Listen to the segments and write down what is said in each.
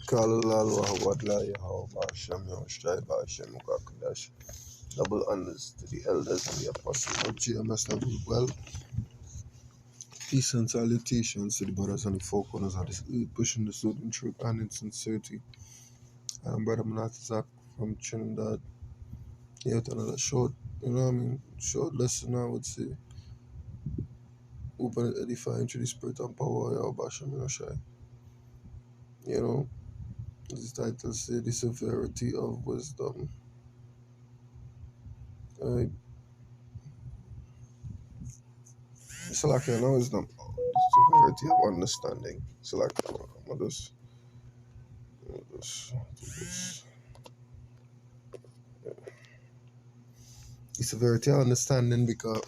Kalala Wadla Yahweh Hashem Yoshai Hashem Mukakadash. Double honors to the elders and the apostles of Gms.S.O.T.E. Well, peace and salutations to the brothers and the four corners of this earth, pushing the truth in truth and in sincerity. I'm Brother Manatizak from Trinidad. Here with another short, short lesson, I would say. Open and edifying through the spirit and power of Yahweh Hashem Yoshai. This title says the severity of wisdom. Right? It's like wisdom. The severity of understanding. It's like I'm just do this. The severity of understanding because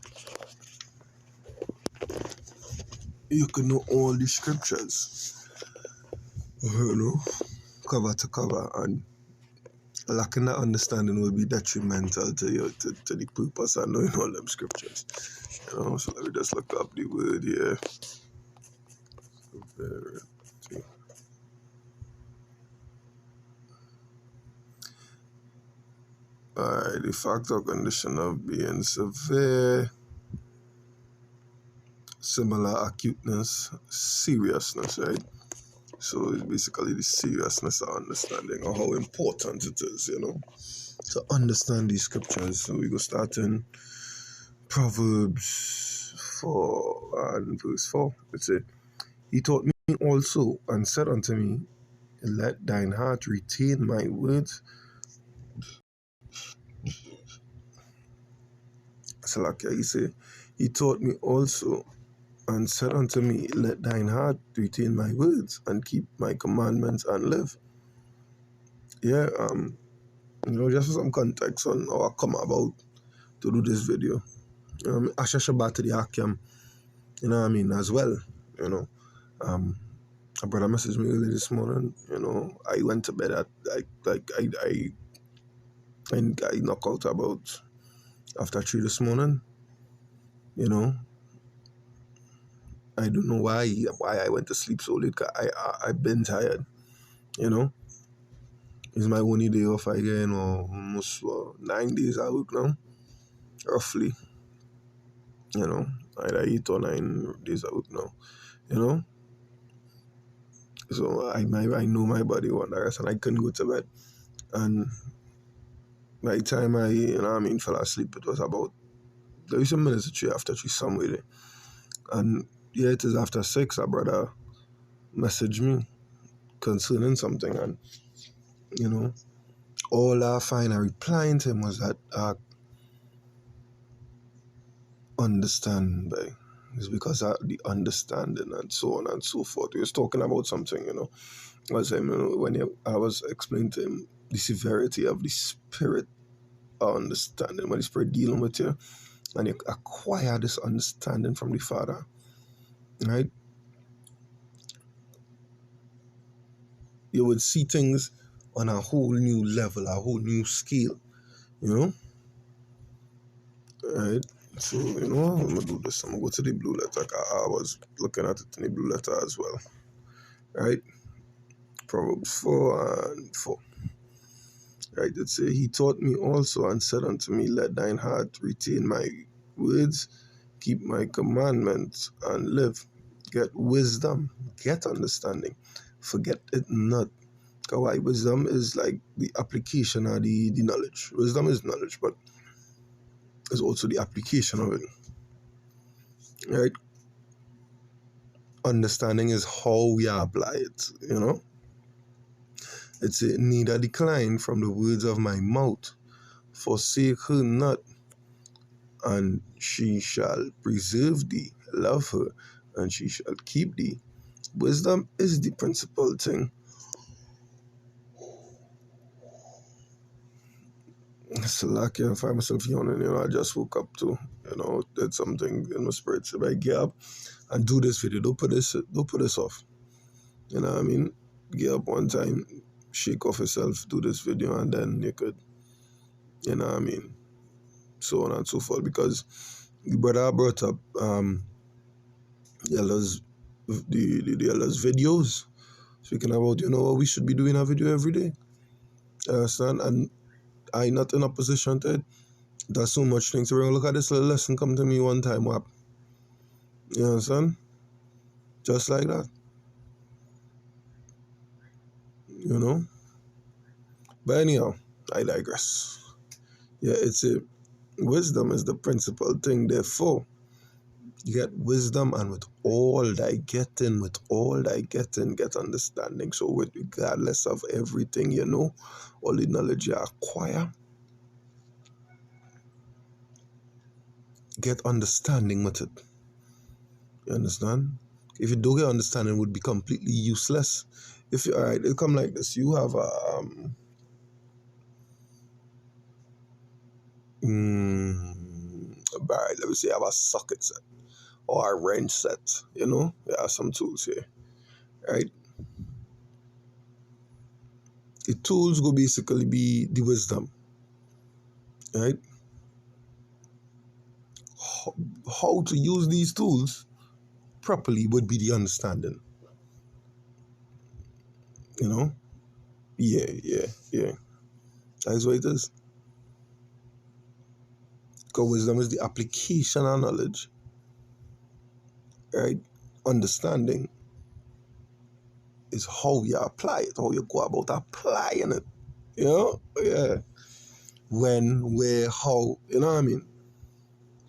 you can know all the scriptures, cover to cover, and lacking that understanding will be detrimental to you, to the purpose of knowing all them scriptures. So let me just look up the word here. Severity. Alright, the fact or condition of being severe, similar acuteness, seriousness, right? So it's basically the seriousness of understanding or how important it is, to understand these scriptures. So we go start in Proverbs 4 and verse 4. It says, He taught me also and said unto me, Let thine heart retain my words. So like he say, He taught me also and said unto me, Let thine heart retain my words and keep my commandments and live. Yeah, just for some context on how I come about to do this video. Asha Shabbat to the Hakim, as well. A brother messaged me early this morning. I went to bed at I knocked out about after 3 this morning. I don't know why I went to sleep so late. I've been tired. It's my only day off again, or almost 9 days I work now, roughly. Either 8 or 9 days I work now. So I know my body want the rest, and I couldn't go to bed. And by the time I fell asleep, it was about 30 minutes to 3 after 3 somewhere. And yeah, it is after 6, a brother messaged me concerning something, and all I find replying to him was that understand by. It's because of the understanding and so on and so forth. He was talking about something, I was saying, I was explaining to him the severity of the spirit of understanding, when the spirit dealing with you, and you acquire this understanding from the Father, right? You would see things on a whole new level, a whole new scale, right? So, I'm going to do this. I'm going to go to the blue letter. I was looking at it in the blue letter as well, right? Proverbs 4 and 4. Right? It says, He taught me also and said unto me, Let thine heart retain my words, keep my commandments, and live. Get wisdom, get understanding. Forget it not. Because why? Wisdom is like the application of the knowledge. Wisdom is knowledge, but it's also the application of it. Right? Understanding is how we apply it, It's a neither decline from the words of my mouth, forsake her not, and she shall preserve thee. Love her, and she shall keep thee. Wisdom is the principal thing. It's lucky I find myself yawning, I just woke up to, did something in my spirit. So I get up and do this video. Don't put this off. You know what I mean? Get up one time, shake off yourself, do this video, and then you could, so on and so forth. Because the brother brought up the elders videos, Speaking about, we should be doing a video every day. You understand? And I not in a position to it. There's so much things. So we're gonna look at this little lesson come to me one time, wap. You understand? Just like that. You know? But anyhow, I digress. Yeah, it's a wisdom is the principal thing. Therefore, you get wisdom, and with all thy getting, get understanding. So, regardless of everything all the knowledge you acquire, get understanding with it. You understand? If you don't get understanding, it would be completely useless. If you alright, it'll come like this. You have a alright, let me say, I have a socket set or a wrench set. There are some tools here, right? The tools go basically be the wisdom, right? How to use these tools properly would be the understanding. Yeah. That's what it is. Because wisdom is the application of knowledge, right? Understanding is how you apply it, how you go about applying it. Yeah. When, where, how, you know what I mean?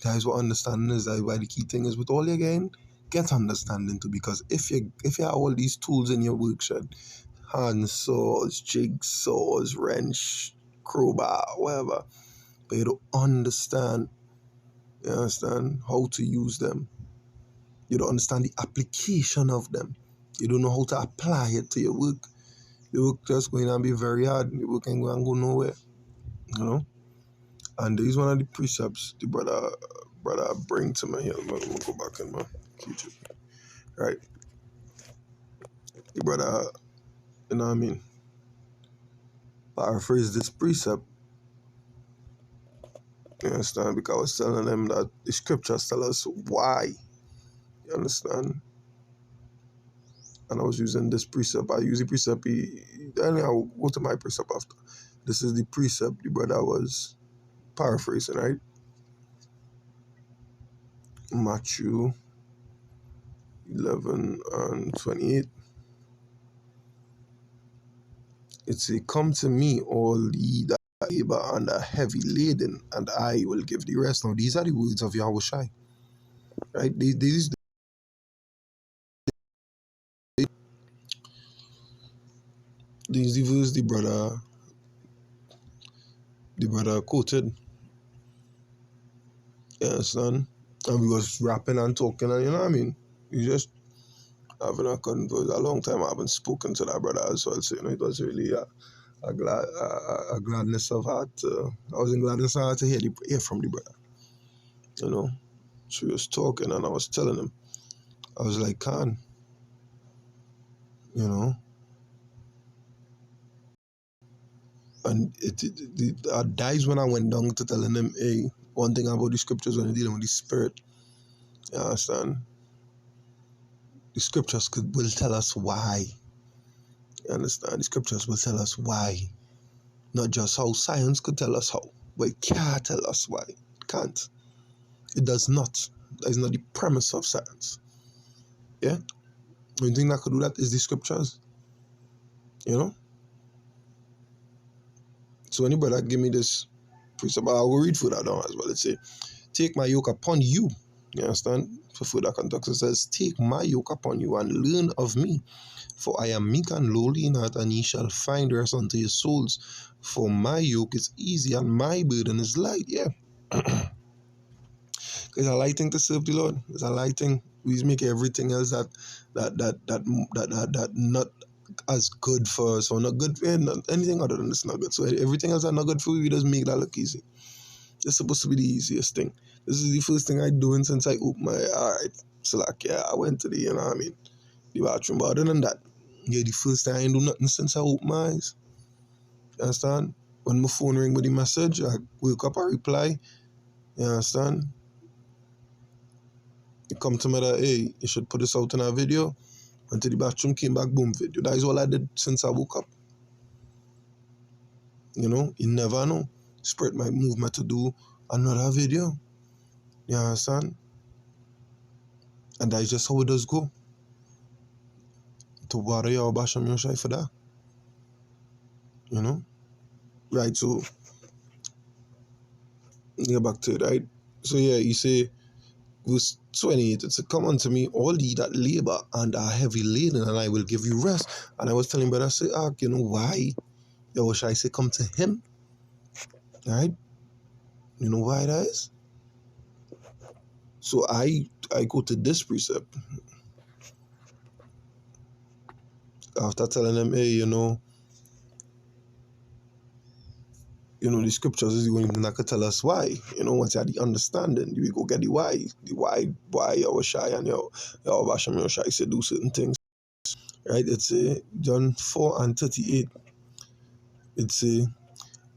Guys, what understanding is, that why the key thing is with all you again, get understanding too, because if you have all these tools in your workshop, hand saws, jigsaws, wrench, crowbar, whatever, but you don't understand, how to use them. You don't understand the application of them. You don't know how to apply it to your work. Your work just going to be very hard. Your work ain't going to go nowhere, And there is one of the precepts the brother bring to me here. I'm going to go back in my YouTube. Right? The brother, you know what I mean? Paraphrase this precept. You understand? Because I was telling them that the scriptures tell us why. You understand? And I was using this precept. I use the precept. Then I'll go to my precept after. This is the precept the brother was paraphrasing, right? Matthew 11:28. It say, "Come to me, all ye that labor and are heavy laden, and I will give the rest." Now, these are the words of Yahushai, right? These the verse the brother quoted. You understand? And we was rapping and talking, and you know what I mean? We just having a converse. A long time I haven't spoken to that brother as well, so it was really a gladness of heart. I was in gladness of heart to hear from the brother. So we was talking, and I was telling him, I was like, Khan, and I dies when I went down to telling him, hey, one thing about the scriptures when you're dealing with the spirit, you understand? The scriptures will tell us why. You understand? The scriptures will tell us why. Not just how. Science could tell us how, but it can't tell us why. It can't. It does not. That is not the premise of science. Yeah? The only thing that could do that is the scriptures. So any brother give me this precept, I will read for that down as well. Let's say, take my yoke upon you. You understand? For further context, it says, take my yoke upon you and learn of me. For I am meek and lowly in heart, and ye shall find rest unto your souls. For my yoke is easy and my burden is light. Yeah. It's a light thing to serve the Lord. It's a light thing. We make everything else that not as good for us, or not good for anything other than this not good. So everything else that not good for you, we just make that look easy. It's supposed to be the easiest thing. This is the first thing I'm doing since I opened my alright. So like, yeah, I went to the, the bathroom. But other than that, yeah, the first time I ain't do nothing since I opened my eyes. You understand? When my phone ring with the message, I wake up, I reply. You understand? You come to me that, hey, you should put this out in a video. Went to the bathroom, came back, boom, video. That is all I did since I woke up. You know, you never know. Spirit might move me to do another video. You understand? And that is just how it does go. To bother your Basham Yoshai for that. You know? Right, so get back to it, right? So yeah, you say verse 28, it said, come unto me, all ye that labor and are heavy laden, and I will give you rest. And I was telling brother, I say, you know why? Yahushai say, come to him. Right? You know why that is? So I go to this precept after telling them, hey, the scriptures is the only thing that could tell us why. Once you have the understanding, we go get the why Yahushai and Yahweh Yahushai say do certain things. Right? It's John 4:38. It's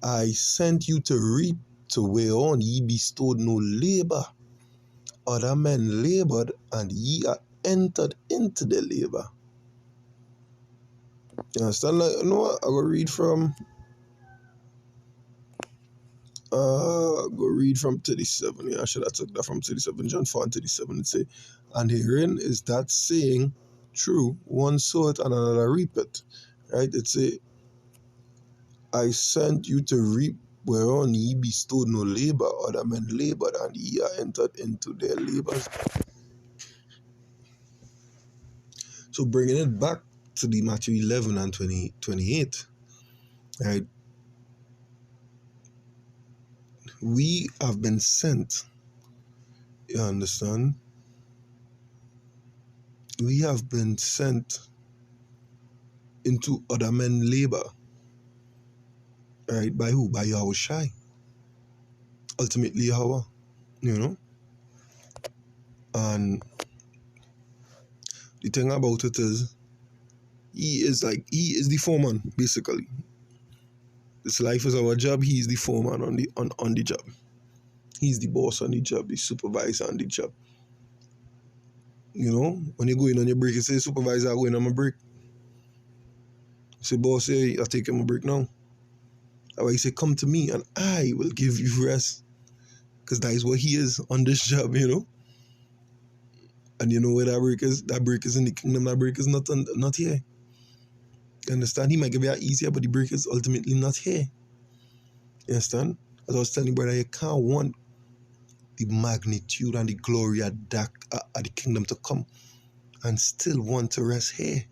I sent you to reap to whereon ye bestowed no labor. Other men labored, and ye are entered into their labor. You understand? Like, you know what? I go read from 37. Yeah, I should have took that from 37. John 4:37. It say, and herein is that saying true, one sow it and another reap it. Right? It say, I sent you to reap whereon ye bestowed no labor, other men labored, and ye are entered into their labors. So bringing it back to the Matthew 11 and 28, right? We have been sent, you understand? We have been sent into other men's labor, right? By who? By Yahushai. Ultimately, Yahweh, And the thing about it is, he is the foreman, basically. This life is our job. He is the foreman on the job. He's the boss on the job, the supervisor on the job. When you go in on your break, you say, supervisor, I'm going on my break. You say, boss, hey, I'll take my break now. That's why he say, come to me and I will give you rest. Because that is what he is on this job, And you know where that break is? That break is in the kingdom. That break is not here. You understand? He might give you that easier, but the break is ultimately not here. You understand? As I was telling you, brother, you can't want the magnitude and the glory of the kingdom to come and still want to rest here.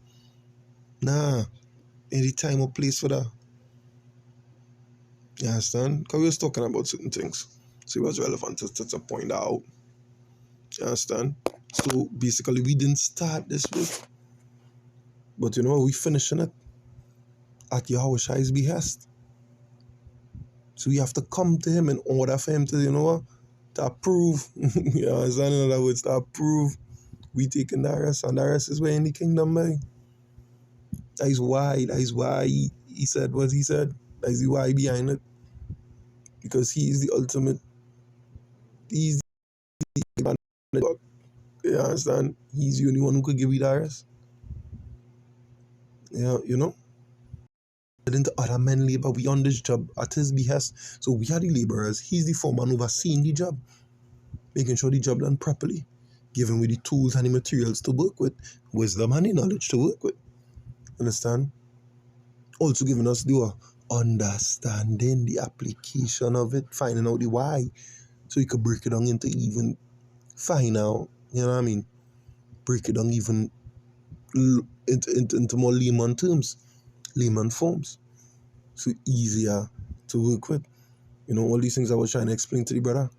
Nah. Any time or place for that. You understand? Because we was talking about certain things. So it was relevant to point out. You understand? So basically we didn't start this week. But we finishing it at Yahushai's behest. So we have to come to him in order for him to, to approve. You understand? In other words, to approve we taking that rest, and the rest is where in the kingdom, man. That is why he said what he said. That is the why behind it. Because he is the ultimate. He's the man. You understand? He's the only one who could give you that rest. Yeah, Into other men labor, we on this job at his behest. So we are the laborers. He's the foreman overseeing the job, making sure the job done properly, giving we the tools and the materials to work with, wisdom and the knowledge to work with. Understand? Also giving us the understanding the application of it, finding out the why, so you could break it down into even find out, you know what I mean? Break it down even into more layman terms, layman forms, so easier to work with. All these things I was trying to explain to the brother.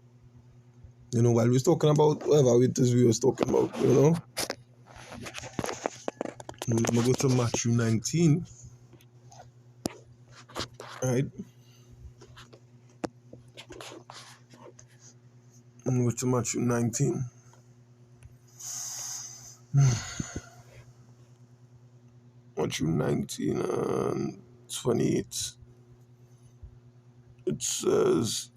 While we was talking about whatever it is we was talking about, We're going to go to Matthew 19, right? And go to Matthew 19. Matthew 19 and 28. It says,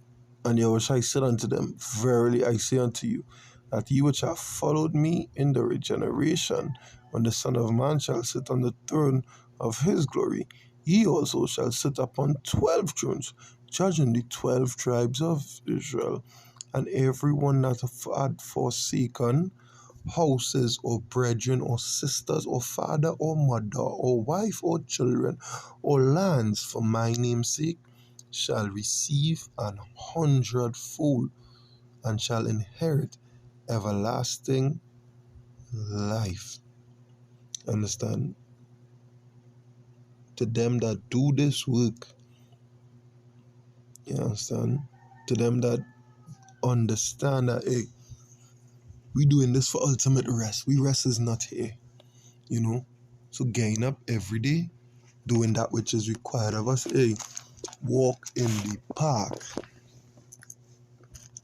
and Yahushua said unto them, verily I say unto you, that ye which have followed me in the regeneration when the Son of Man shall sit on the throne of his glory, he also shall sit upon 12 thrones, judging the 12 tribes of Israel. And everyone that had forsaken houses or brethren or sisters or father or mother or wife or children or lands for my name's sake shall receive 100-fold and shall inherit everlasting life. Understand? To them that do this work, you understand? To them that understand that, hey, we doing this for ultimate rest. We rest is not here, you know? So gain up every day, doing that which is required of us. Hey, walk in the park,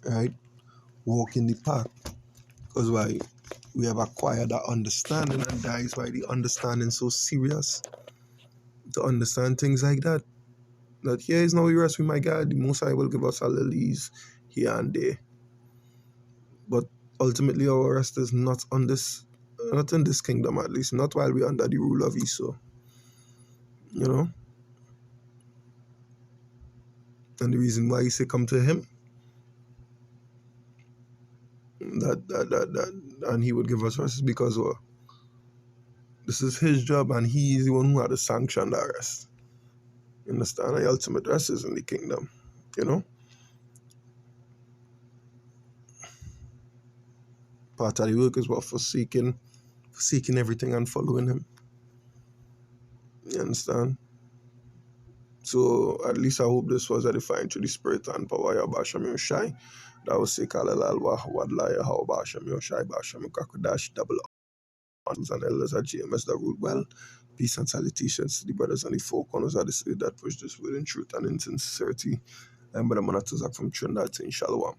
right? Walk in the park. Because why? We have acquired that understanding, and that is why the understanding so serious. To understand things like that. That here is now we rest with my God. The Most High will give us our lilies here and there. But ultimately our rest is not on this, not in this kingdom at least, not while we're under the rule of Esau. You know? And the reason why he say come to him, and he would give us rest is because this is his job and he is the one who had to sanction that rest. You understand? The ultimate rest is in the kingdom. You know? Part of the work is what forsaking everything and following him. You understand? So at least I hope this was edifying to the spirit and power of Basham Yoshai. That was say Kalalal Wadlaya how Basham Yoshai Basham Kakudash double honors and elders at GMS that rule well. Peace and salutations to the brothers and the four corners of the city that push this word in truth and in sincerity. And Brother Manatazak from Trinidad saying Shalom.